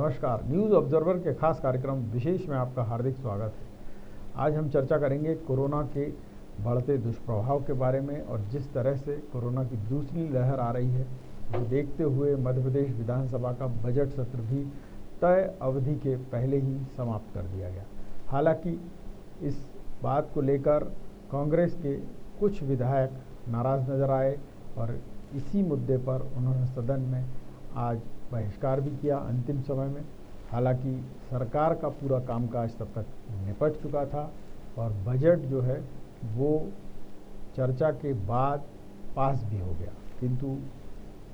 नमस्कार। News observer के खास कार्यक्रम विशेष में आपका हार्दिक स्वागत है। आज हम चर्चा करेंगे कोरोना के बढ़ते दुष्प्रभाव के बारे में और जिस तरह से कोरोना की दूसरी लहर आ रही है उसे देखते हुए मध्य प्रदेश विधानसभा का बजट सत्र भी तय अवधि के पहले ही समाप्त कर दिया गया। हालांकि इस बात को लेकर कांग्रेस के कुछ विधायक नाराज नजर आए और इसी मुद्दे पर उन्होंने सदन में आज बहिष्कार भी किया अंतिम समय में। हालांकि सरकार का पूरा कामकाज तब तक निपट चुका था और बजट जो है वो चर्चा के बाद पास भी हो गया, किंतु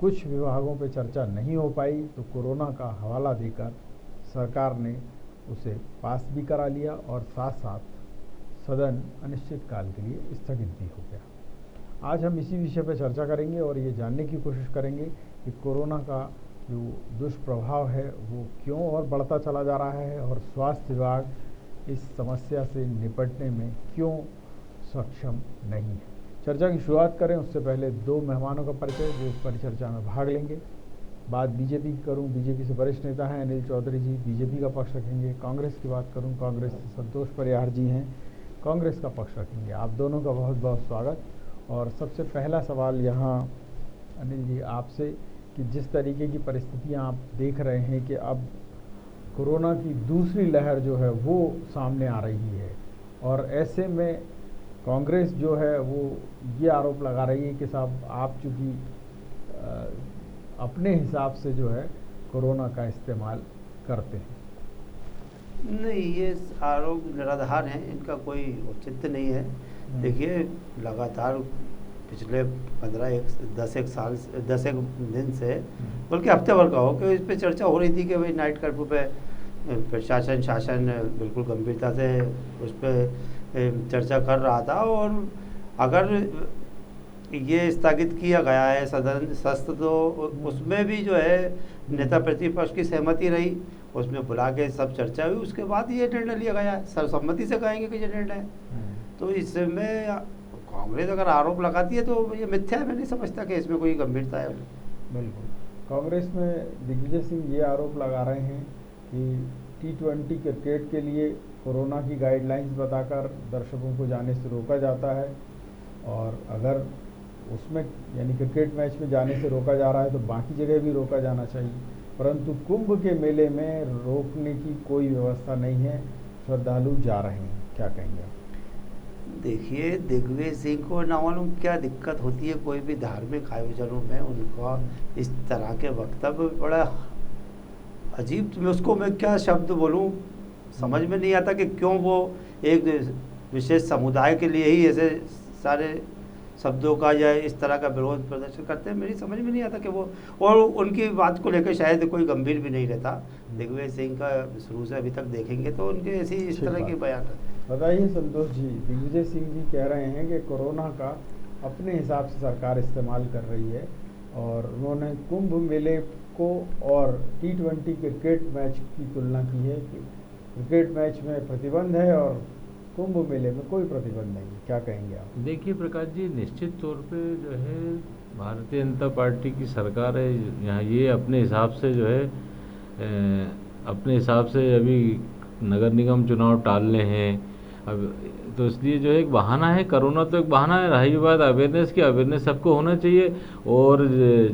कुछ विभागों पे चर्चा नहीं हो पाई तो कोरोना का हवाला देकर सरकार ने उसे पास भी करा लिया और साथ साथ सदन अनिश्चित काल के लिए स्थगित भी हो गया। आज हम इसी विषय पर चर्चा करेंगे और ये जानने की कोशिश करेंगे कि कोरोना का जो दुष्प्रभाव है वो क्यों और बढ़ता चला जा रहा है और स्वास्थ्य विभाग इस समस्या से निपटने में क्यों सक्षम नहीं है। चर्चा की शुरुआत करें उससे पहले दो मेहमानों का परिचय जो इस परिचर्चा में भाग लेंगे। बात बीजेपी की करूं, बीजेपी से वरिष्ठ नेता हैं अनिल चौधरी जी, बीजेपी का पक्ष रखेंगे। कांग्रेस की बात करूं, कांग्रेस से संतोष परिहार जी हैं, कांग्रेस का पक्ष रखेंगे। आप दोनों का बहुत बहुत स्वागत। और सबसे पहला सवाल यहाँ अनिल जी आपसे कि जिस तरीके की परिस्थितियां आप देख रहे हैं कि अब कोरोना की दूसरी लहर जो है वो सामने आ रही है और ऐसे में कांग्रेस जो है वो ये आरोप लगा रही है कि साहब आप चूँकि अपने हिसाब से जो है कोरोना का इस्तेमाल करते हैं। नहीं, ये आरोप निराधार हैं, इनका कोई औचित्य नहीं है। देखिए, लगातार पिछले 10 एक दिन से बल्कि हफ्ते भर का हो कि इस पे चर्चा हो रही थी कि भाई नाइट कर्फ्यू पे प्रशासन शासन बिल्कुल गंभीरता से उस पर चर्चा कर रहा था और अगर ये स्थगित किया गया है सदन सत्र तो उसमें भी जो है नेता प्रतिपक्ष की सहमति रही, उसमें बुला के सब चर्चा हुई, उसके बाद ये निर्णय लिया गया है। सर्वसम्मति से कहेंगे कि ये निर्णय है। तो इसमें कांग्रेस अगर आरोप लगाती है तो ये मिथ्या है, मैं नहीं समझता कि इसमें कोई गंभीरता है। बिल्कुल, कांग्रेस में दिग्विजय सिंह ये आरोप लगा रहे हैं कि T20 क्रिकेट के लिए कोरोना की गाइडलाइंस बताकर दर्शकों को जाने से रोका जाता है और अगर उसमें यानी क्रिकेट मैच में जाने से रोका जा रहा है तो बाकी जगह भी रोका जाना चाहिए, परंतु कुंभ के मेले में रोकने की कोई व्यवस्था नहीं है, श्रद्धालु जा रहे हैं। क्या कहेंगे आप? देखिए, दिग्विजय सिंह को ना मालूम क्या दिक्कत होती है कोई भी धार्मिक आयोजनों में, उनका इस तरह के वक्तव्य बड़ा अजीब, मैं क्या शब्द बोलूं समझ में नहीं आता कि क्यों वो एक विशेष समुदाय के लिए ही ऐसे सारे शब्दों का या इस तरह का विरोध प्रदर्शन करते हैं। मेरी समझ में नहीं आता कि वो, और उनकी बात को लेकर शायद कोई गंभीर भी नहीं रहता। दिग्विजय सिंह का शुरू से अभी तक देखेंगे तो उनके ऐसी इस तरह की बयान बताइए संतोष जी। दिग्विजय सिंह जी कह रहे हैं कि कोरोना का अपने हिसाब से सरकार इस्तेमाल कर रही है और उन्होंने कुंभ मेले को और T20 क्रिकेट मैच की तुलना की है कि क्रिकेट मैच में प्रतिबंध है और कुंभ मेले में कोई प्रतिबंध नहीं। क्या कहेंगे आप? देखिए प्रकाश जी, निश्चित तौर पे जो है भारतीय जनता पार्टी की सरकार है यहाँ, ये अपने हिसाब से जो है अपने हिसाब से अभी नगर निगम चुनाव टालने हैं अब, तो इसलिए जो है एक बहाना है। कोरोना तो एक बहाना है। रही बात अवेयरनेस की, अवेयरनेस सबको होना चाहिए और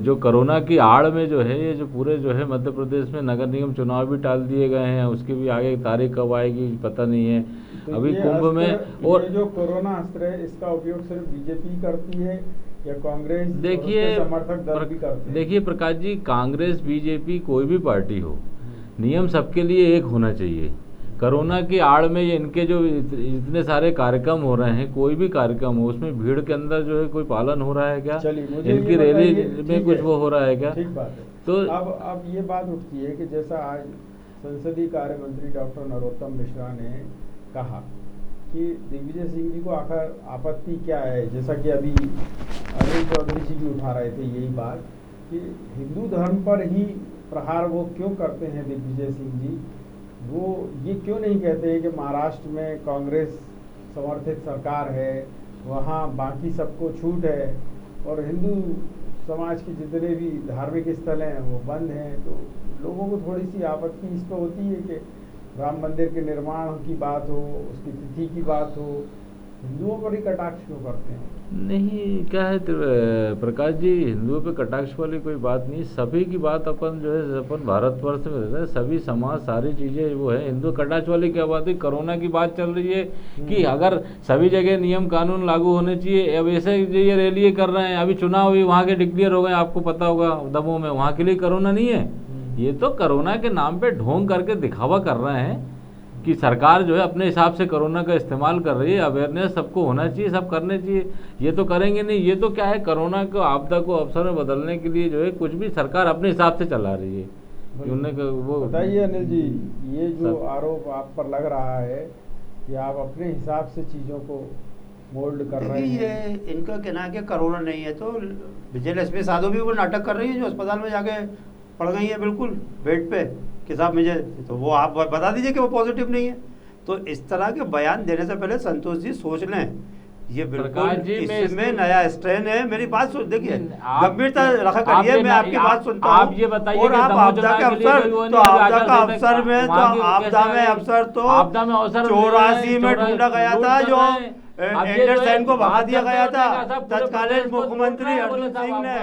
जो कोरोना की आड़ में जो है ये जो पूरे जो है मध्य प्रदेश में नगर निगम चुनाव भी टाल दिए गए हैं, उसकी भी आगे तारीख कब आएगी पता नहीं है। तो अभी कुंभ में और जो कोरोना अस्त्र है इसका उपयोग सिर्फ बीजेपी करती है या कांग्रेस? देखिए समर्थक दल भी करते हैं। देखिए प्रकाश जी, कांग्रेस बीजेपी कोई भी पार्टी हो, नियम सबके लिए एक होना चाहिए। कोरोना की आड़ में ये इनके जो इतने सारे कार्यक्रम हो रहे हैं, कोई भी कार्यक्रम हो उसमें भीड़ के अंदर जो है कोई पालन हो रहा है क्या? इनकी रैली में कुछ वो हो रहा है क्या? ठीक बात है। तो अब ये बात उठती है कि जैसा आज संसदीय कार्य मंत्री डॉक्टर नरोत्तम मिश्रा ने कहा कि दिग्विजय सिंह जी को आखिर आपत्ति क्या है, जैसा कि अभी अनिल चौधरी जी भी उठा रहे थे यही बात कि हिंदू धर्म पर ही प्रहार वो क्यों करते हैं दिग्विजय सिंह जी। वो ये क्यों नहीं कहते हैं कि महाराष्ट्र में कांग्रेस समर्थित सरकार है, वहाँ बाकी सबको छूट है और हिंदू समाज के जितने भी धार्मिक स्थल हैं वो बंद हैं, तो लोगों को थोड़ी सी आपत्ति इस पर होती है कि राम मंदिर के निर्माण की बात हो, उसकी तिथि की बात हो, हिंदुओं पर ही कटाक्ष क्यों करते हैं? नहीं, क्या है प्रकाश जी, हिंदुओं पे कटाक्ष वाली कोई बात नहीं। सभी की बात अपन जो है अपन भारतवर्ष में रहते हैं, सभी समाज सारी चीज़ें वो है। हिंदू कटाक्ष वाली क्या बात है? कोरोना की बात चल रही है कि अगर सभी जगह नियम कानून लागू होने चाहिए। अब ऐसे ये रैली कर रहे हैं, अभी चुनाव भी वहाँ के डिक्लेयर हो गए, आपको पता होगा दमोह में, वहाँ के लिए कोरोना नहीं है। ये तो कोरोना के नाम पे ढोंग करके दिखावा कर रहे हैं कि सरकार जो है अपने हिसाब से कोरोना का इस्तेमाल कर रही है। अवेयरनेस सबको होना चाहिए, सब करने चाहिए, ये तो करेंगे नहीं। ये तो क्या है, कोरोना को आपदा को अवसर में बदलने के लिए जो है कुछ भी सरकार अपने हिसाब से चला रही है। वो बताइए अनिल जी, ये जो आरोप आप पर लग रहा है कि आप अपने हिसाब से चीज़ों को मोल्ड कर रहे हैं, ये इनका कहना है कि कोरोना नहीं है, तो विजयलक्ष्मी साधु भी वो नाटक कर रही है जो अस्पताल में जाके पड़ गई है बिल्कुल बेड पे कि साहब मुझे, तो वो आप बता दीजिए कि वो पॉजिटिव नहीं है। तो इस तरह के बयान देने से पहले संतोष जी सोच लें, ये बिल्कुल इसमें नया स्ट्रेन है। मेरी बात सुन, देखिए गंभीरता रखा करिए, मैं आपकी बात सुनता हूँ। आप ये बताइए और आप आपदा के अवसर, तो आपदा का अवसर में, तो आपदा में अवसर तो 84 में ढूंढा गया था, जो एंडरसन को भगा दिया गया था। तत्कालीन मुख्यमंत्री अर्जुन सिंह ने,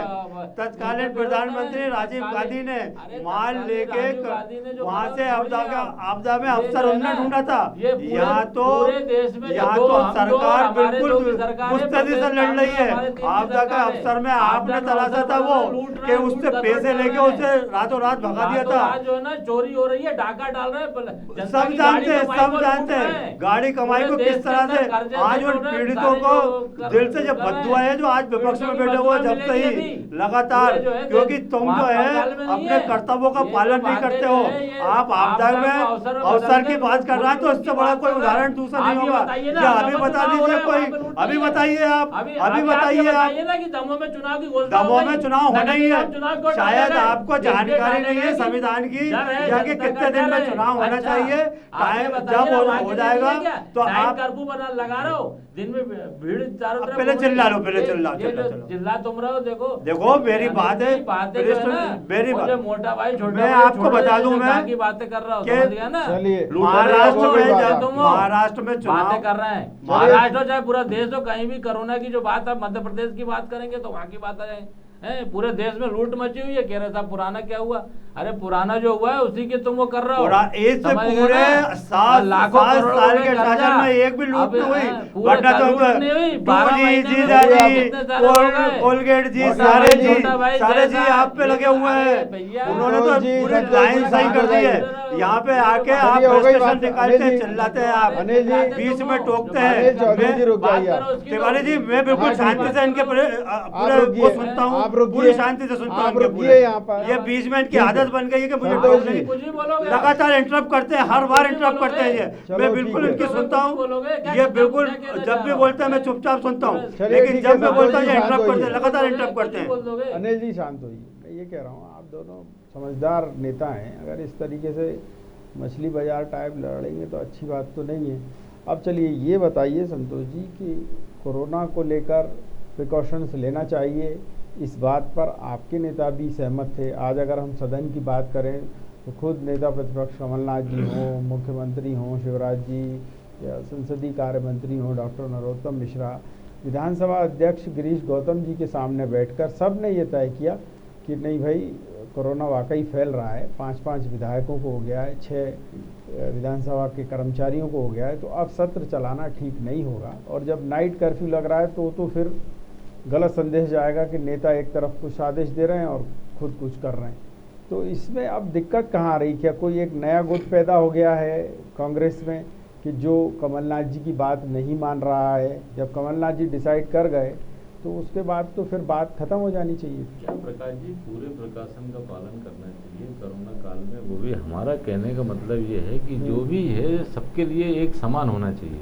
तत्कालीन प्रधानमंत्री राजीव गांधी ने माल लेके वहां से आपदा में अवसर उन्होंने ढूंढा था। यहाँ तो सरकार बिल्कुल मुस्तैदी से लड़ रही है। आपदा का अवसर में आपने तलाशा था वो कि उससे पैसे लेके उसे रातों रात भगा दिया था। जो है ना चोरी हो रही है, डाका डाल रहे हैं, सब जानते हैं गाड़ी कमाई को किस तरह से। आज उन पीड़ितों को दिल से जब बद्दुआ है जो आज विपक्ष में बैठे हुए, जब से ही लगातार, क्योंकि तुम जो है अपने कर्तव्यों का पालन नहीं करते हो। आप आपदा में अवसर की बात कर रहे हैं, तो इससे बड़ा कोई उदाहरण दूसरा नहीं होगा। या अभी बता दीजिए कोई, अभी बताइए आप, अभी बताइए आप। दमोह में चुनाव की घोषणा, दमोह में चुनाव होना ही है, शायद आपको जानकारी नहीं है संविधान की, या कि कितने दिन में चुनाव होना चाहिए। टाइम जब हो जाएगा तो आप कर्फ्यू बना लगा रहे हो, दिन में भीड़ चारों तरफ। पहले चिल्ला लो, पहले चिल्ला तुम रहो। देखो मेरी बात है, मेरी बात, मोटा भाई छोटा, मैं आपको बता दूं, मैं की बातें कर रहा हूँ, चलिए महाराष्ट्र में चुनाव बातें कर रहे हैं। महाराष्ट्र चाहे पूरा देश हो, कहीं भी कोरोना की जो बात है, मध्य प्रदेश की बात करेंगे तो वहाँ की बात आ जाए। पूरे देश में लूट मची हुई है, कह रहे साहब पुराना क्या हुआ? अरे पुराना जो हुआ है उसी के तुम वो कर रहे हो। पूरे 7 साल के शासन में एक भी लूट नहीं हुई, वरना तो कोलगेट जी सारे जी आप पे लगे हुए हैं। उन्होंने तो पूरी लाइन सही कर दी है। यहाँ पे आके आप फ्रस्ट्रेशन निकालते हैं, चिल्लाते हैं, आप बीच में टोकते हैं। तिवारी जी मैं बिल्कुल शांति से इनके पूरे को सुनता हूँ, पूरी शांति से सुनता हूँ। ये बीच में इनकी आदत बन गई है कि मुझे लगातार इंटरप्ट करते हैं, हर बार इंटरप्ट करते हैं। ये मैं बिल्कुल इनकी सुनता हूँ, ये बिल्कुल जब भी बोलते हैं मैं चुपचाप सुनता हूँ, लेकिन जब मैं बोलता हूँ ये इंटरप्ट करते हैं, लगातार इंटरप्ट करते हैं। अनिल जी शांत होइए, मैं ये कह रहा हूँ आप दोनों समझदार नेता हैं, अगर इस तरीके से मछली बाजार टाइप लड़ेंगे तो अच्छी बात तो नहीं है। अब चलिए ये बताइए संतोष जी कि कोरोना को लेकर प्रिकॉशंस लेना चाहिए, इस बात पर आपके नेता भी सहमत थे। आज अगर हम सदन की बात करें तो खुद नेता प्रतिपक्ष कमलनाथ जी हों, मुख्यमंत्री हों शिवराज जी, या संसदीय कार्य मंत्री हों डॉक्टर नरोत्तम मिश्रा, विधानसभा अध्यक्ष गिरीश गौतम जी के सामने बैठकर सब ने ये तय किया कि नहीं भाई कोरोना वाकई फैल रहा है, 5-5 विधायकों को हो गया है, 6 विधानसभा के कर्मचारियों को हो गया है, तो अब सत्र चलाना ठीक नहीं होगा। और जब नाइट कर्फ्यू लग रहा है तो फिर गलत संदेश जाएगा कि नेता एक तरफ कुछ आदेश दे रहे हैं और खुद कुछ कर रहे हैं। तो इसमें अब दिक्कत कहाँ आ रही? क्या कोई एक नया गुट पैदा हो गया है कांग्रेस में कि जो कमलनाथ जी की बात नहीं मान रहा है? जब कमलनाथ जी डिसाइड कर गए तो उसके बाद तो फिर बात खत्म हो जानी चाहिए। क्या प्रकाश जी, पूरे प्रकाशन का पालन करना चाहिए कोरोना काल में। वो भी हमारा कहने का मतलब ये है कि जो भी है सबके लिए एक समान होना चाहिए।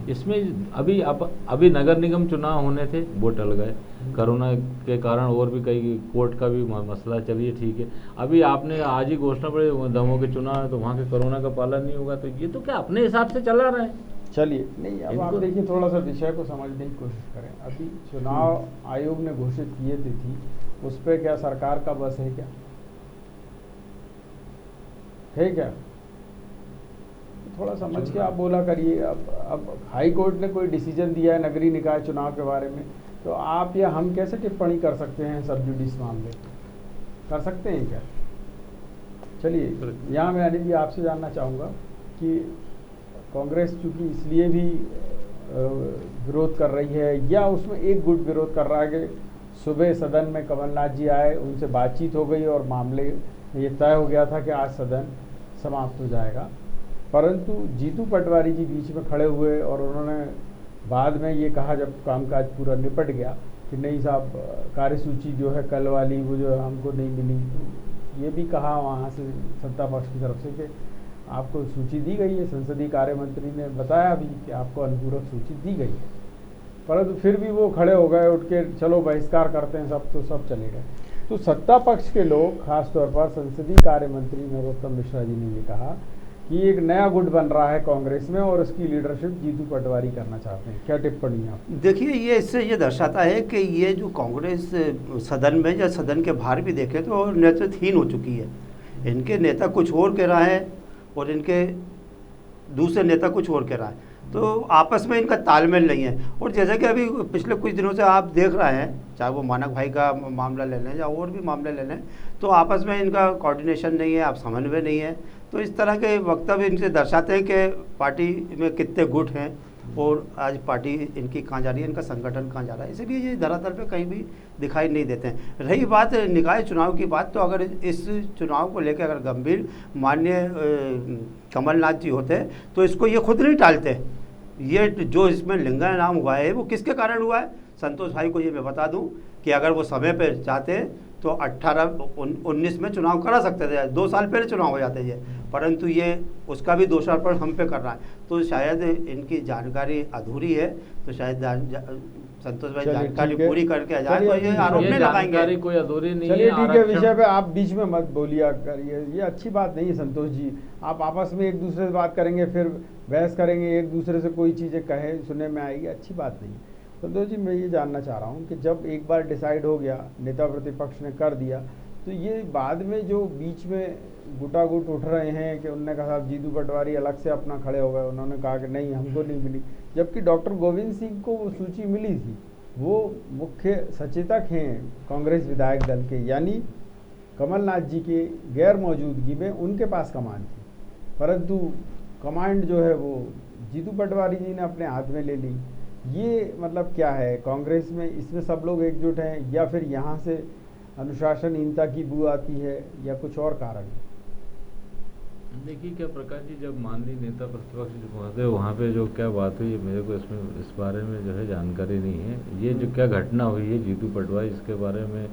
इसमें अभी नगर निगम चुनाव होने थे, वो टल गए कोरोना के कारण, और भी कई कोर्ट का भी मसला, चलिए ठीक है। अभी आपने आज ही घोषणा पड़ी दमोह के चुनाव है तो वहाँ के कोरोना का पालन नहीं होगा, तो ये तो क्या अपने हिसाब से चला रहे हैं। चलिए नहीं, अब आप देखिए थोड़ा सा विषय को समझने की कोशिश करें। अभी चुनाव आयोग ने घोषित किए थी, उस पर क्या सरकार का बस है क्या? ठीक है, थोड़ा समझ के आप बोला करिए। अब हाई कोर्ट ने कोई डिसीजन दिया है नगरीय निकाय चुनाव के बारे में, तो आप या हम कैसे टिप्पणी कर सकते हैं सब जुडिस मामले? कर सकते हैं क्या? चलिए, यहाँ मैं अनिल जी आपसे जानना चाहूँगा कि कांग्रेस चूँकि इसलिए भी विरोध कर रही है, या उसमें एक गुट विरोध कर रहा है कि सुबह सदन में कमलनाथ जी आए, उनसे बातचीत हो गई और मामले ये तय हो गया था कि आज सदन समाप्त हो जाएगा, परंतु जीतू पटवारी जी बीच में खड़े हुए और उन्होंने बाद में ये कहा जब कामकाज पूरा निपट गया कि नहीं साहब, कार्यसूची जो है कल वाली वो जो हमको नहीं मिली। तो ये भी कहा वहाँ से सत्ता पक्ष की तरफ से कि आपको सूची दी गई है, संसदीय कार्य मंत्री ने बताया भी कि आपको अनुपूरक सूची दी गई है, परंतु फिर भी वो खड़े हो गए उठ के, चलो बहिष्कार करते हैं सब, तो सब चले गए। तो सत्ता पक्ष के लोग, खासतौर पर संसदीय कार्य मंत्री नरोत्तम मिश्रा जी ने ये कहा कि एक नया गुट बन रहा है कांग्रेस में और उसकी लीडरशिप जीतू पटवारी करना चाहते हैं। क्या टिप्पणी आप? देखिए, ये इससे ये दर्शाता है कि ये जो कांग्रेस सदन में या सदन के बाहर भी देखे तो नेतृत्वहीन हो चुकी है। इनके नेता कुछ और कह रहा है और इनके दूसरे नेता कुछ और कह रहा है, तो आपस में इनका तालमेल नहीं है। और जैसा कि अभी पिछले कुछ दिनों से आप देख रहे हैं, चाहे वो मानक भाई का मामला ले लें या और भी मामले ले लें, तो आपस में इनका कोऑर्डिनेशन नहीं है, आप समन्वय नहीं है। तो इस तरह के वक्तव्य इनसे दर्शाते हैं कि पार्टी में कितने गुट हैं और आज पार्टी इनकी कहाँ जा रही है, इनका संगठन कहाँ जा रहा है। इसलिए ये धरातल पे कहीं भी दिखाई नहीं देते हैं। रही बात निकाय चुनाव की बात, तो अगर इस चुनाव को लेकर अगर गंभीर माननीय कमलनाथ जी होते तो इसको ये खुद नहीं टालते। ये जो इसमें लिंगा नाम हुआ है वो किसके कारण हुआ है? संतोष भाई को ये मैं बता दूं कि अगर वो समय पर चाहते तो 18-19 में चुनाव करा सकते थे, 2 साल पहले चुनाव हो जाते थे, परंतु ये उसका भी दोषारोपण हम पे कर रहा है। तो शायद इनकी जानकारी अधूरी है, तो शायद संतोष भाई जानकारी पूरी करके आ जाए तो ये आरोप नहीं लगाएंगे। कोई अधूरी नहीं है। चलिए ठीक है, विषय पे आप बीच में मत बोलिए करिए, ये अच्छी बात नहीं है संतोष जी। आप आपस में एक दूसरे से बात करेंगे, फिर बहस करेंगे, एक दूसरे से कोई चीज़ें कहे सुनने में आएगी, अच्छी बात नहीं है। संतोष जी, मैं ये जानना चाह रहा हूँ कि जब एक बार डिसाइड हो गया, नेता प्रतिपक्ष ने कर दिया, तो ये बाद में जो बीच में गुटागुट उठ रहे हैं कि उन्होंने कहा साहब जीतू पटवारी अलग से अपना खड़े हो गए, उन्होंने कहा कि नहीं हमको नहीं मिली, जबकि डॉक्टर गोविंद सिंह को वो सूची मिली थी। वो मुख्य सचेतक हैं कांग्रेस विधायक दल के, यानी कमलनाथ जी के गैर मौजूदगी में उनके पास कमान थी, परंतु कमांड जो है वो जीतू पटवारी जी ने अपने हाथ में ले ली। ये मतलब क्या है कांग्रेस में? इसमें सब लोग एकजुट हैं या फिर यहाँ से अनुशासनहीनता की बू आती है या कुछ और कारण है? देखिए क्या प्रकाश जी, जब माननीय नेता प्रतिपक्ष जो पहुँचे वहाँ पे जो क्या बात हुई मेरे को इसमें इस बारे में जो है जानकारी नहीं है। ये जो क्या घटना हुई है जीतू पटवारी, इसके बारे में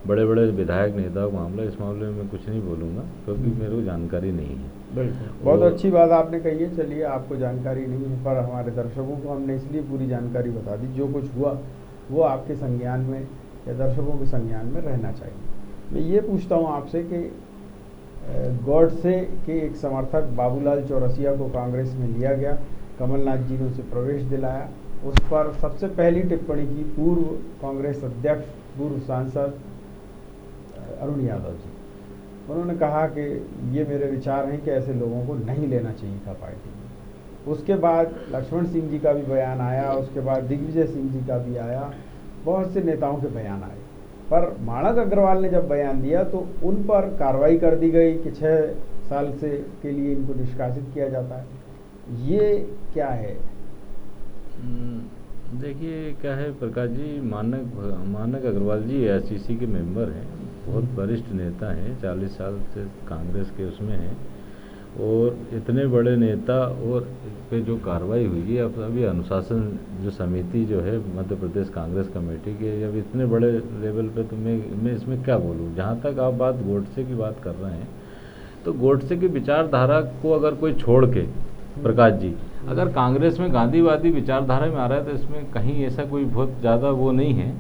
बड़े बड़े विधायक नेताओं का मामला, इस मामले में मैं कुछ नहीं बोलूँगा क्योंकि मेरे को जानकारी नहीं है। बिल्कुल, बहुत अच्छी बात आपने कही है। चलिए, आपको जानकारी नहीं है, पर हमारे दर्शकों को हमने इसलिए पूरी जानकारी बता दी, जो कुछ हुआ वो आपके संज्ञान में या दर्शकों के संज्ञान में रहना चाहिए। मैं ये पूछता हूँ आपसे कि गॉडसे के एक समर्थक बाबूलाल चौरसिया को कांग्रेस में लिया गया, कमलनाथ जी ने उसे प्रवेश दिलाया, उस पर सबसे पहली टिप्पणी की पूर्व कांग्रेस अध्यक्ष, पूर्व सांसद अरुण यादव जी। उन्होंने कहा कि ये मेरे विचार हैं कि ऐसे लोगों को नहीं लेना चाहिए था पार्टी में। उसके बाद लक्ष्मण सिंह जी का भी बयान आया, उसके बाद दिग्विजय सिंह जी का भी आया, बहुत से नेताओं के बयान आए, पर मानक अग्रवाल ने जब बयान दिया तो उन पर कार्रवाई कर दी गई कि 6 साल से के लिए इनको निष्कासित किया जाता है। ये क्या है? देखिए क्या है प्रकाश जी, मानक अग्रवाल जी एआईसीसी के मेंबर हैं, बहुत वरिष्ठ नेता हैं, 40 साल से कांग्रेस के उसमें हैं, और इतने बड़े नेता और पे जो कार्रवाई हुई है, अब अभी अनुशासन जो समिति जो है मध्य प्रदेश कांग्रेस कमेटी के, जब इतने बड़े लेवल पे, तो मैं इसमें क्या बोलूँ। जहाँ तक आप बात गोडसे की बात कर रहे हैं, तो गोडसे की विचारधारा को अगर कोई छोड़ के प्रकाश जी अगर कांग्रेस में गांधीवादी विचारधारा में आ रहा है, तो इसमें कहीं ऐसा कोई बहुत ज़्यादा वो नहीं है।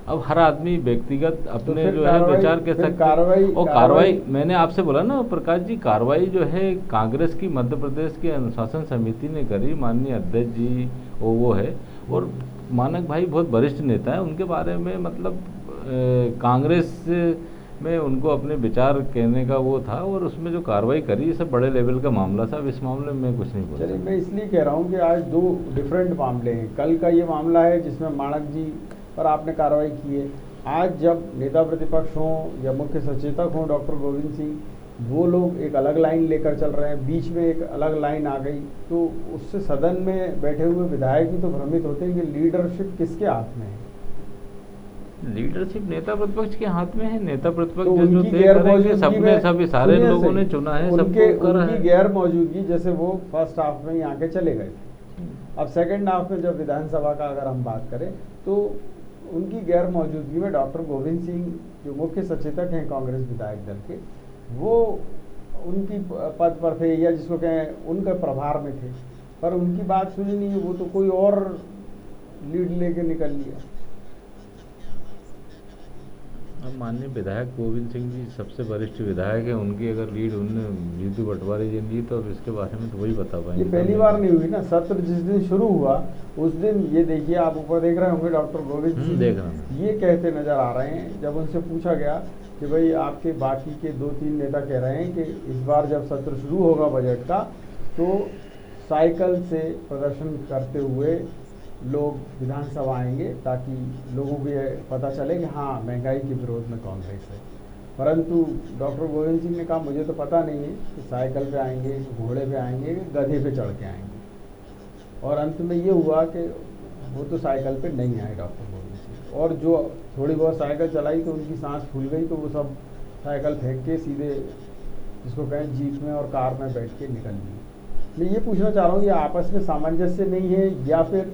अब हर आदमी व्यक्तिगत अपने जो है विचार के सकते, और कार्रवाई मैंने आपसे बोला ना प्रकाश जी, कार्रवाई जो है कांग्रेस की मध्य प्रदेश की अनुशासन समिति ने करी, माननीय अध्यक्ष जी वो है, और मानक भाई बहुत वरिष्ठ नेता है, उनके बारे में मतलब कांग्रेस में उनको अपने विचार कहने का वो था, और उसमें जो कार्रवाई करी ये सब बड़े लेवल का मामला था। अब इस मामले में मैं कुछ नहीं बोल चलिए, सकता। मैं इसलिए कह रहा हूँ कि आज दो डिफरेंट मामले हैं। कल का ये मामला है जिसमें माणक जी पर आपने कार्रवाई की है। आज जब नेता प्रतिपक्ष हों या मुख्य सचेतक हों डॉक्टर गोविंद सिंह, वो लोग एक अलग लाइन लेकर चल रहे हैं, बीच में एक अलग लाइन आ गई, तो उससे सदन में बैठे हुए विधायक भी तो भ्रमित होते हैं कि लीडरशिप किसके हाथ में है। लीडरशिप नेता प्रतिपक्ष के हाथ में है। नेता प्रतिपक्ष तो जो उनकी तय गैर करेंगे, मौजूदगी सबने में सब सारे सुनिए लोगों सही, ने चुना है, उनके सबको करा उनकी है। गैर मौजूदगी, जैसे वो फर्स्ट हाफ में ही आके चले गए थे, अब सेकंड हाफ में जब विधानसभा का अगर हम बात करें तो उनकी गैर मौजूदगी में डॉक्टर गोविंद सिंह जो मुख्य सचेतक हैं कांग्रेस विधायक दल के, वो उनकी पद पर थे या जिसको कहें उनके प्रभार में थे, पर उनकी बात सुनी नहीं, वो तो कोई और लीड लेके निकल लिया। अब माननीय विधायक गोविंद सिंह जी सबसे वरिष्ठ विधायक हैं, उनकी अगर लीड उनने जीतू पटवारी जी ने ली, तो अब इसके बारे में तो वही बता पाएंगे। ये पहली बार नहीं हुई ना, सत्र जिस दिन शुरू हुआ उस दिन, ये देखिए आप ऊपर देख रहे होंगे, डॉक्टर गोविंद सिंह देख रहा हूं। ये कहते नजर आ रहे हैं, जब उनसे पूछा गया कि भाई आपके बाकी के 2-3 नेता कह रहे हैं कि इस बार जब सत्र शुरू होगा बजट का, तो साइकिल से प्रदर्शन करते हुए लोग विधानसभा आएंगे ताकि लोगों को ये पता चले कि हाँ महंगाई के विरोध में कांग्रेस है। परंतु डॉक्टर गोविंद सिंह ने कहा मुझे तो पता नहीं है कि साइकिल पे आएंगे, घोड़े पे आएंगे, गधे पे चढ़ के आएंगे। और अंत में ये हुआ कि वो तो साइकिल पे नहीं आए डॉक्टर गोविंद सिंह, और जो थोड़ी बहुत साइकिल चलाई तो उनकी सांस फूल गई, तो वो सब साइकिल फेंक के सीधे जिसको कहें जीप में और कार में बैठ के निकल लिए। मैं ये पूछना चाह रहा हूँ, ये आपस में सामंजस्य नहीं है या फिर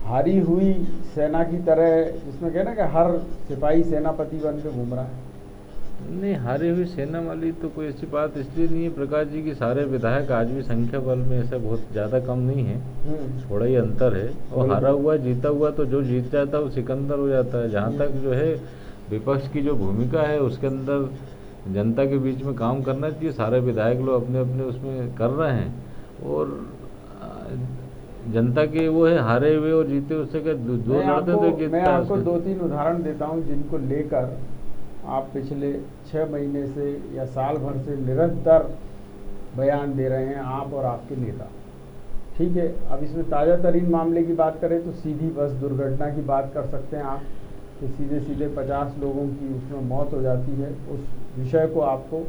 हारी हुई सेना की तरह, जिसमें कहना कि हर सिपाही सेनापति बन के घूम रहा है? नहीं, हारी हुई सेना वाली तो कोई ऐसी बात इसलिए नहीं है प्रकाश जी, कि सारे विधायक आज भी संख्या बल में ऐसा बहुत ज़्यादा कम नहीं है, थोड़ा ही अंतर है। और हारा हुआ जीता हुआ तो जो जीत जाता है वो सिकंदर हो जाता है। जहाँ तक जो है विपक्ष की जो भूमिका है उसके अंदर जनता के बीच में काम करना चाहिए। सारे विधायक लोग अपने अपने उसमें कर रहे हैं, और जनता के वो है हारे हुए और जीते उससे क्या दो लड़ते तो जीतता मैं है आपको उसमें। 2-3 उदाहरण देता हूं जिनको लेकर आप पिछले 6 महीने से या साल भर से निरंतर बयान दे रहे हैं, आप और आपके नेता। ठीक है, अब इसमें ताज़ा तरीन मामले की बात करें तो सीधी बस दुर्घटना की बात कर सकते हैं आप, कि सीधे सीधे 50 लोगों की उसमें मौत हो जाती है। उस विषय को आपको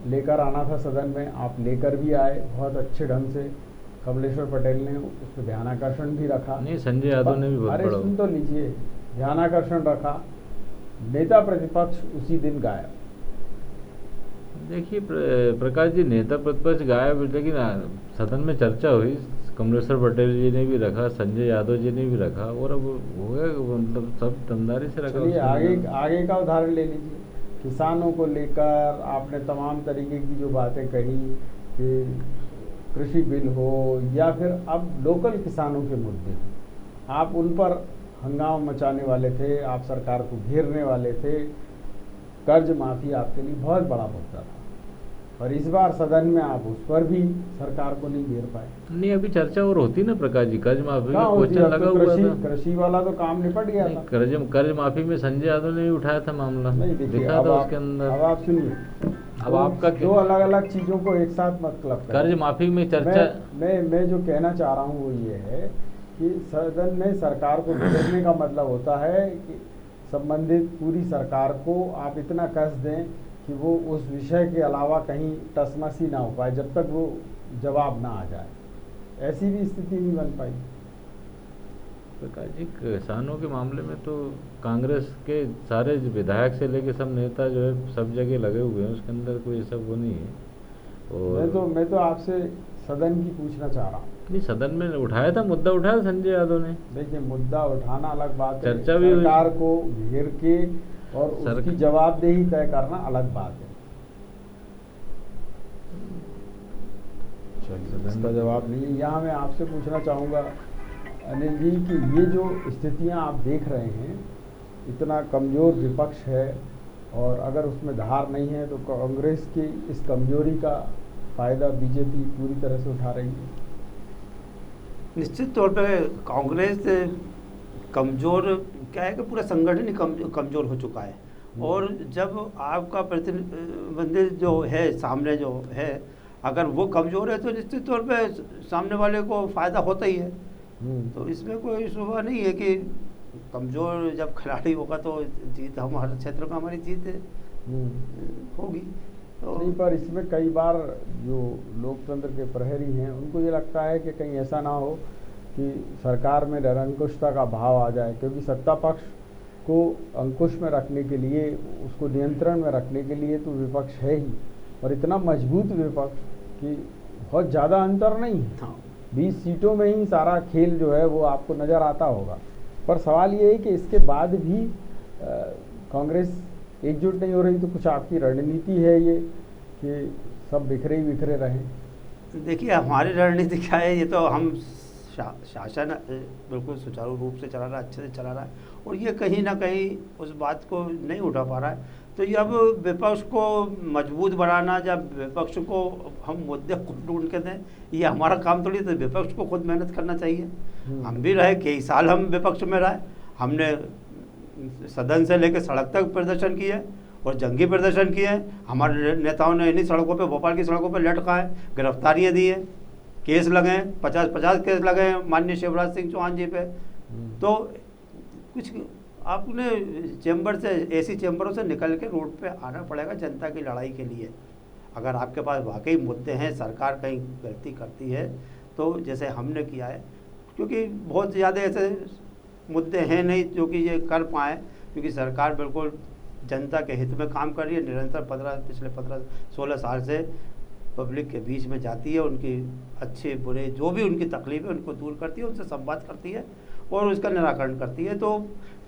लेकर आना था सदन में, आप लेकर भी आए बहुत अच्छे ढंग से। कमलेश्वर पटेल ने उस पर ध्यानाकर्षण भी रखा। नहीं, संजय यादव ने भी बहुत अरे बड़ा सुन तो लीजिए, ध्यानाकर्षण रखा, नेता प्रतिपक्ष उसी दिन गायब। देखिए प्रकाश जी, नेता प्रतिपक्ष गायब, लेकिन सदन में चर्चा हुई, कमलेश्वर पटेल जी ने भी रखा, संजय यादव जी ने भी रखा, और अब हो गया, मतलब सब दमदारी से रखा। चलिए आगे का उदाहरण ले लीजिए। किसानों को लेकर आपने तमाम तरीके की जो बातें कही कि कृषि बिल हो या फिर अब लोकल किसानों के मुद्दे, आप उन पर हंगामा मचाने वाले थे, आप सरकार को घेरने वाले थे। कर्ज माफी आपके लिए बहुत बड़ा मुद्दा था, और इस बार सदन में आप उस पर भी सरकार को नहीं घेर पाए। नहीं, अभी चर्चा और होती ना प्रकाश जी, कर्ज माफी में होती क्वेश्चन लगा हुआ था। कृषि वाला तो काम निपट गया था। कर्ज माफी में संजय यादव ने भी उठाया था मामला, नहीं देखिए, दिखा था उसके अंदर। अब आप सुनिए, अब आपका दो अलग अलग चीजों को एक साथ मत क्लब करें। कर्ज माफी में चर्चा, मैं जो कहना चाह रहा हूँ वो ये है कि सदन में सरकार को घेरने का मतलब होता है कि संबंधित पूरी सरकार को आप इतना कस दें कि वो उस विषय के अलावा कहीं टसमसी ना हो पाए जब तक वो जवाब ना आ जाए। ऐसी भी स्थिति नहीं बन पाई। प्रकाश जी, किसानों के मामले में तो कांग्रेस के सारे विधायक से लेके सब नेता जो है सब जगह लगे हुए हैं, उसके अंदर कोई ऐसा वो नहीं है। और मैं तो आपसे सदन की पूछना चाह रहा हूँ। नहीं, सदन में उठाया था, मुद्दा उठाया था संजय यादव ने। देखिए, मुद्दा उठाना अलग बात है, चर्चा भी हुई। सरकार को घेर के और उसकी जवाबदेही तय करना अलग बात है। चलिए, इसका जवाब नहीं है। यहाँ मैं आपसे पूछना चाहूँगा अनिल जी कि ये जो स्थितियाँ आप देख रहे हैं, इतना कमज़ोर विपक्ष है, और अगर उसमें धार नहीं है तो कांग्रेस की इस कमजोरी का फ़ायदा बीजेपी पूरी तरह से उठा रही है। निश्चित तौर पर कांग्रेस कमज़ोर क्या है कि पूरा संगठन ही कमज़ोर हो चुका है, और जब आपका प्रतिनिधि जो है सामने जो है, अगर वो कमज़ोर है तो निश्चित तौर पे सामने वाले को फ़ायदा होता ही है। तो इसमें कोई शुबा नहीं है कि कमज़ोर जब खिलाड़ी होगा तो जीत हमारे क्षेत्र में हमारी जीत होगी। तो नहीं, पर इसमें कई बार जो लोकतंत्र के प्रहरी हैं उनको ये लगता है कि कहीं ऐसा ना हो कि सरकार में निरंकुशता का भाव आ जाए, क्योंकि सत्ता पक्ष को अंकुश में रखने के लिए, उसको नियंत्रण में रखने के लिए तो विपक्ष है ही, और इतना मजबूत विपक्ष कि बहुत ज़्यादा अंतर नहीं है। हाँ, 20 सीटों में ही सारा खेल जो है वो आपको नज़र आता होगा। पर सवाल ये है कि इसके बाद भी कांग्रेस एकजुट नहीं हो रही, तो कुछ आपकी रणनीति है ये कि सब बिखरे ही बिखरे रहें? देखिए हमारी रणनीति क्या है, ये तो हम शासन बिल्कुल सुचारू रूप से चला रहा है, अच्छे से चला रहा है, और ये कहीं ना कहीं उस बात को नहीं उठा पा रहा है। तो ये अब विपक्ष को मजबूत बनाना, जब विपक्ष को हम मुद्दे खुद ढूंढ के दें, ये हमारा काम थोड़ी। तो विपक्ष को खुद मेहनत करना चाहिए। हम भी रहे, कई साल हम विपक्ष में रहे, हमने सदन से लेकर सड़क तक प्रदर्शन किए और जंगी प्रदर्शन किए हैं। हमारे नेताओं ने इन्हीं सड़कों पे, भोपाल की सड़कों पे लटका है, गिरफ्तारियाँ दी हैं, केस लगे हैं, 50 केस लगे हैं माननीय शिवराज सिंह चौहान जी पे। तो कुछ आपने चैम्बर से, ऐसी चैम्बरों से निकल के रोड पे आना पड़ेगा जनता की लड़ाई के लिए। अगर आपके पास वाकई मुद्दे हैं, सरकार कहीं गलती करती है तो जैसे हमने किया है, क्योंकि बहुत ज़्यादा ऐसे मुद्दे हैं नहीं जो कि ये कर पाएँ, क्योंकि सरकार बिल्कुल जनता के हित में काम कर रही है। निरंतर पिछले 15-16 साल से पब्लिक के बीच में जाती है, उनकी अच्छे बुरे जो भी उनकी तकलीफ है उनको दूर करती है, उनसे संवाद करती है और उसका निराकरण करती है। तो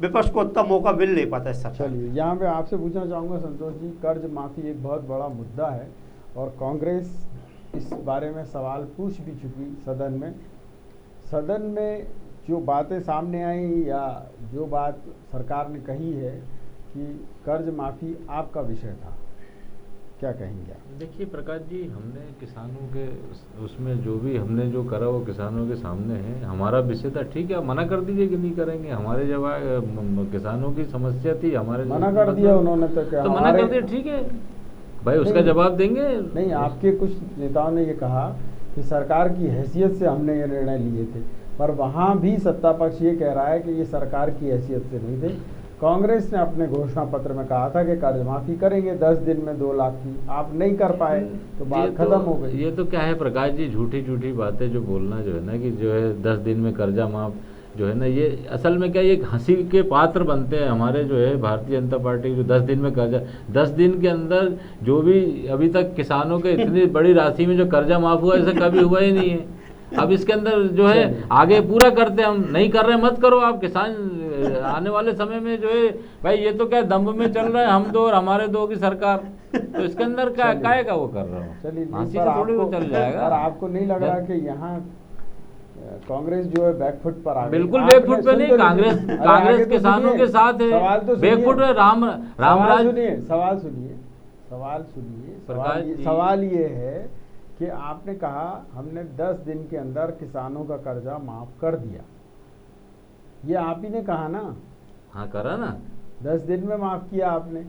विपक्ष को उतना मौका मिल नहीं पाता है सरकार। चलिए, यहाँ पे आपसे पूछना चाहूँगा संतोष जी, कर्ज माफ़ी एक बहुत बड़ा मुद्दा है और कांग्रेस इस बारे में सवाल पूछ भी चुकी सदन में जो बातें सामने आई या जो बात सरकार ने कही है कि कर्ज माफ़ी आपका विषय था, क्या कहेंगे आप? देखिए प्रकाश जी, हमने किसानों के उसमें जो भी हमने जो करा वो किसानों के सामने है। हमारा विषय था, ठीक है, मना कर दीजिए कि नहीं करेंगे। हमारे जब किसानों की समस्या थी, हमारे मना कर दिया उन्होंने, तो क्या तो मना कर दिया, ठीक है भाई, उसका जवाब देंगे। नहीं, आपके कुछ नेताओं ने ये कहा कि सरकार की हैसियत से हमने ये निर्णय लिए थे, पर वहाँ भी सत्ता पक्ष ये कह रहा है कि ये सरकार की हैसियत से नहीं थे। कांग्रेस ने अपने घोषणा पत्र में कहा था कि कर्ज माफ़ी करेंगे 10 दिन में 2 लाख की, आप नहीं कर पाए तो बात खत्म हो गई। ये तो क्या है प्रकाश जी, झूठी बातें जो बोलना जो है ना कि जो है 10 दिन में कर्जा माफ जो है ना, ये असल में क्या, ये हंसी के पात्र बनते हैं हमारे जो है भारतीय जनता पार्टी, जो 10 दिन में कर्जा, 10 दिन के अंदर जो भी अभी तक किसानों के इतनी बड़ी राशि में जो कर्जा माफ हुआ, ऐसा कभी हुआ ही नहीं है। अब इसके अंदर जो है आगे पूरा करते, हम नहीं कर रहे मत करो आप। किसान आने वाले समय में जो है भाई, ये तो क्या दम्भ में चल रहा है, हम दो और हमारे दो की सरकार, तो इसके अंदर क्या काय का वो कर रहा हूँ, चलिए हंसी से थोड़ी वो चल जाएगा। और आपको नहीं लग रहा कि यहाँ कांग्रेस जो है बैकफुट पर आ गई? बिल्कुल बैकफुट पे नहीं, कांग्रेस किसानों के साथ है। बैकफुट में रामराज। सवाल ये है कि आपने कहा हमने 10 दिन के अंदर किसानों का कर्जा माफ कर दिया, ये आप ही ने कहा ना? हाँ करा ना, 10 दिन में माफ किया आपने।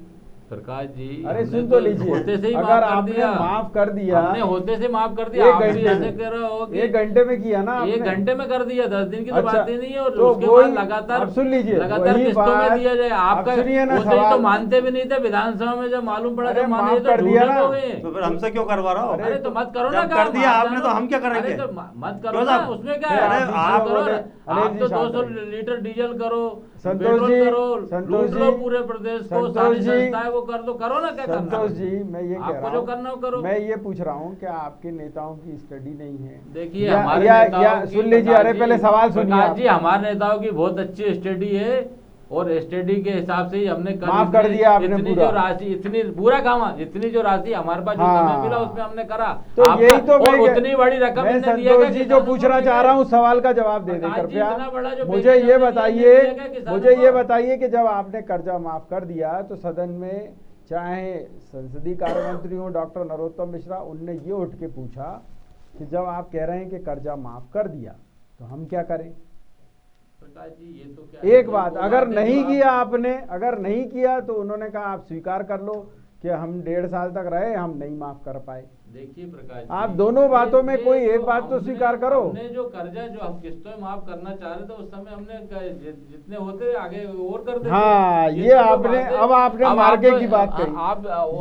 प्रकाश जी, अरे सुन तो लीजिए, होते से ही अगर आपने माफ कर दिया, हमने होते से माफ कर दिया, आप भी ऐसे कह रहे हो कि 1 घंटे में किया ना आपने? 1 घंटे में कर दिया, 10 दिन की तो बात ही नहीं है। और तो उसके बाद लगातार, अब सुन लीजिए, लगातार किस्तों में दिया जाए। आपका होते ही तो मानते भी नहीं थे, विधानसभा में जब मालूम पड़ा तो माने तो झूठे हो गए। तो फिर हमसे क्यों करवा रहा हो? अरे तो मत करो ना, कर दिया आपने तो हम क्या करेंगे? मत करो ना, उसमें क्या है, आप तो 200 लीटर डीजल करो, पेट्रोल करो, लूट लो पूरे प्रदेश को, सारी संस्थाएं वो कर दो, करो ना। क्या करना संतोष जी, मैं ये कह रहा जो करना हो करो। मैं ये पूछ रहा हूँ, क्या आपके नेताओं की स्टडी नहीं है? देखिए हमारे नेताओं की, सुन लीजिए, अरे पहले सवाल सुनिए जी, हमारे नेताओं की बहुत अच्छी स्टडी है और स्टडी के हिसाब से ही हमने माफ कर दिया आपने इतनी जो राशि, इतनी पूरा काम, इतनी जो राशि हमारे पास जो समय मिला उसमें हमने करा। तो यही तो उतनी बड़ी रकम मैं संतोष जी जो पूछना चाह रहा हूँ, सवाल का जवाब दे दें कृपया। मुझे ये बताइए कि जब आपने कर्जा माफ कर दिया तो सदन में चाहे संसदीय कार्य मंत्री हो डॉक्टर नरोत्तम मिश्रा, उनने ये उठ के पूछा कि जब आप कह रहे हैं कि कर्जा माफ कर दिया तो हम क्या करें? प्रकाश जी ये तो क्या एक बात, अगर नहीं किया आपने, अगर नहीं किया तो उन्होंने कहा आप स्वीकार कर लो कि हम 1.5 साल तक रहे, हम नहीं माफ कर पाए। देखिए प्रकाश जी, आप दोनों बातों में कोई एक बात तो स्वीकार करो। हमने जो कर्जा जो हम किस्तों में माफ करना चाह रहे थे उस समय हमने जितने होते आगे और कर देते। हाँ, ये आपने अब आपने मार्के की बात कही,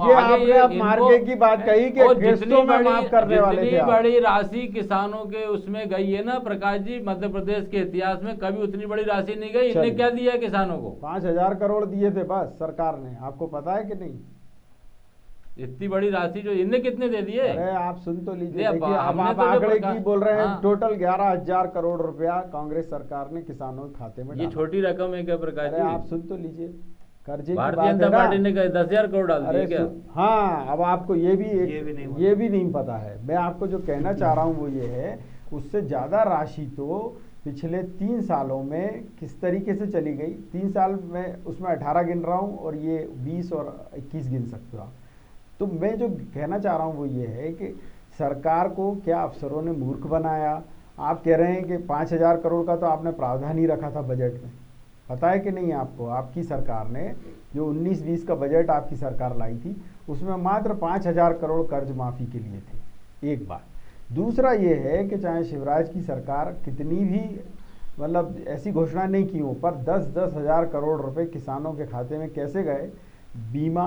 ये आपने अब मार्के की बात कही कि किस्तों में माफ करने वाले थे। जितनी बड़ी राशि किसानों के उसमें गई है ना प्रकाश जी, मध्य प्रदेश के इतिहास में कभी उतनी बड़ी राशि नहीं गई। इन्हें क्या दिया किसानों को? 5,000 करोड़ दिए थे बस सरकार ने, आपको पता है कि नहीं? इतनी बड़ी राशि जो इनने कितने दे दिए? अरे आप सुन तो लीजिए, देखिए, देखिए अब आप तो आंकड़े की बोल रहे हैं। हाँ। टोटल 11,000 करोड़ रुपया कांग्रेस सरकार ने किसानों के खाते में ये डाला। छोटी रकम है क्या प्रकाश जी? अरे आप सुन तो लीजिए, कर्जे की भारतीय बात है जनता ना। पार्टी ने 10,000 करोड़ डाल दिए अरे क्या? हाँ, अब आपको ये भी नहीं पता है। मैं आपको जो कहना चाह रहा हूँ वो ये है, उससे ज्यादा राशि तो पिछले 3 सालों में किस तरीके से चली गई। 3 साल में उसमें 18 गिन रहा हूँ और ये 20 और 21 गिन सकते हो आप। तो मैं जो कहना चाह रहा हूँ वो ये है कि सरकार को क्या अफसरों ने मूर्ख बनाया? आप कह रहे हैं कि 5,000 करोड़ का तो आपने प्रावधान ही रखा था बजट में, पता है कि नहीं आपको? आपकी सरकार ने जो 19-20 का बजट आपकी सरकार लाई थी उसमें मात्र 5,000 करोड़ कर्ज माफ़ी के लिए थे। एक बात। दूसरा ये है कि चाहे शिवराज की सरकार कितनी भी मतलब ऐसी घोषणा नहीं की हो, पर 10-10 हज़ार करोड़ रुपए किसानों के खाते में कैसे गए? बीमा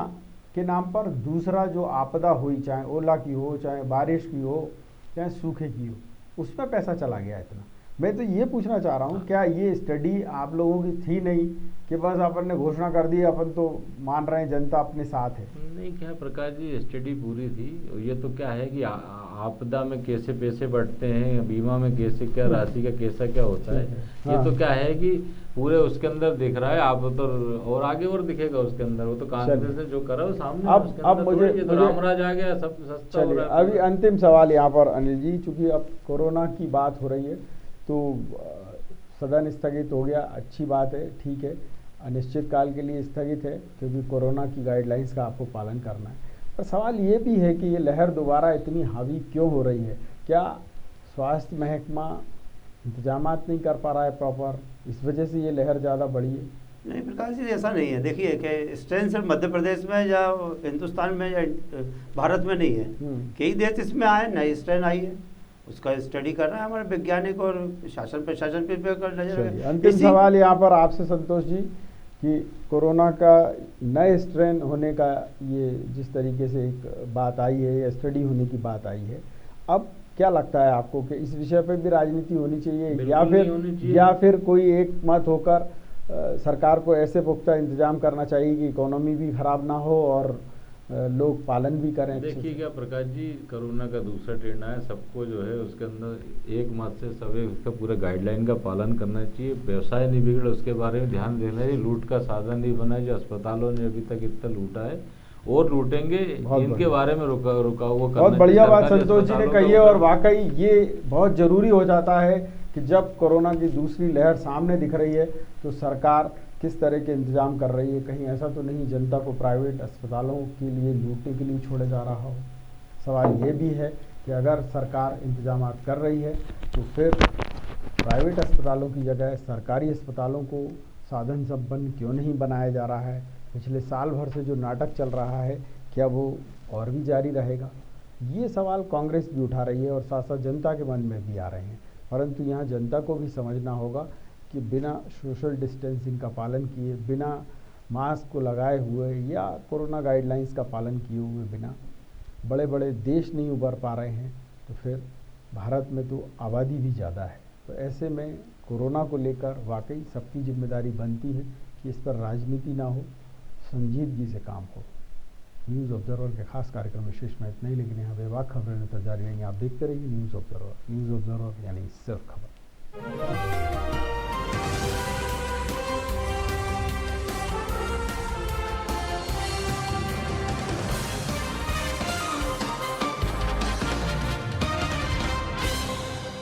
के नाम पर। दूसरा जो आपदा हुई, चाहे ओला की हो, चाहे बारिश की हो, चाहे सूखे की हो, उसमें पैसा चला गया इतना। मैं तो ये पूछना चाह रहा हूँ, क्या ये स्टडी आप लोगों की थी नहीं कि बस अपन ने घोषणा कर दी, अपन तो मान रहे हैं जनता अपने साथ है? नहीं, क्या प्रकाश जी, स्टडी पूरी थी। ये तो क्या है कि आपदा में कैसे पैसे बढ़ते हैं, बीमा में कैसे क्या राशि का कैसा क्या होता है, ये तो क्या है कि पूरे उसके अंदर दिख रहा है। आप तो और आगे और दिखेगा उसके अंदर। वो तो कांग्रेस ने जो करा वो सामने। अब मुझे रामराज आ गया, सब सस्ता हो रहा है। अभी अंतिम सवाल यहाँ पर अनिल जी, चूंकि अब कोरोना की बात हो रही है तो सदन स्थगित हो गया, अच्छी बात है, ठीक है। अनिश्चित काल के लिए स्थगित है क्योंकि कोरोना की गाइडलाइंस का आपको पालन करना है। पर सवाल ये भी है कि ये लहर दोबारा इतनी हावी क्यों हो रही है? क्या स्वास्थ्य महकमा इंतजामात नहीं कर पा रहा है प्रॉपर, इस वजह से ये लहर ज़्यादा बढ़ी है? नहीं प्रकाश जी, ऐसा नहीं है। देखिए कि स्ट्रेन सिर्फ मध्य प्रदेश में या हिंदुस्तान में या भारत में नहीं है, कई देश इसमें आए, नई स्ट्रेन आई है, उसका स्टडी कर रहे हैं हमारे वैज्ञानिक और शासन प्रशासन पे नजर। अंतिम सवाल यहाँ पर आपसे संतोष जी कि कोरोना का नए स्ट्रेन होने का ये जिस तरीके से एक बात आई है या स्टडी होने की बात आई है, अब क्या लगता है आपको कि इस विषय पे भी राजनीति होनी चाहिए या फिर कोई एक मत होकर सरकार को ऐसे पुख्ता इंतजाम करना चाहिए कि इकोनॉमी भी खराब ना हो और लोग पालन भी करें? देखिए क्या प्रकाश जी, कोरोना का दूसरा ट्रेंड आया, सबको जो है उसके अंदर एक मत से सभी उसका पूरा गाइडलाइन का पालन करना चाहिए। व्यवसाय नहीं बिगड़े उसके बारे में ध्यान देना चाहिए। लूट का साधन नहीं बना जो अस्पतालों ने अभी तक इतना लूटा है और लूटेंगे, इनके बारे में रुका हुआ। बहुत बढ़िया बात संतोष जी ने कही है और वाकई ये बहुत जरूरी हो जाता है कि जब कोरोना की दूसरी लहर सामने दिख रही है तो सरकार किस तरह के इंतजाम कर रही है। कहीं ऐसा तो नहीं जनता को प्राइवेट अस्पतालों के लिए लूटने के लिए छोड़े जा रहा हो? सवाल ये भी है कि अगर सरकार इंतजाम कर रही है तो फिर प्राइवेट अस्पतालों की जगह सरकारी अस्पतालों को साधन संपन्न क्यों नहीं बनाया जा रहा है? पिछले साल भर से जो नाटक चल रहा है क्या वो और भी जारी रहेगा? ये सवाल कांग्रेस भी उठा रही है और साथ साथ जनता के मन में भी आ रहे हैं। परंतु यहाँ जनता को भी समझना होगा कि बिना सोशल डिस्टेंसिंग का पालन किए, बिना मास्क को लगाए हुए या कोरोना गाइडलाइंस का पालन किए हुए बिना बड़े बड़े देश नहीं उभर पा रहे हैं। तो फिर भारत में तो आबादी भी ज़्यादा है, तो ऐसे में कोरोना को लेकर वाकई सबकी जिम्मेदारी बनती है कि इस पर राजनीति ना हो, संजीदगी से काम हो। न्यूज़ ऑब्जर्वर के खास कार्यक्रम विशेष में इतना ही, लेकिन यहाँ बेबाक खबरें तो जारी रहेंगी। आप देखते रहिए न्यूज़ ऑब्जर्वर यानी सिर्फ खबर।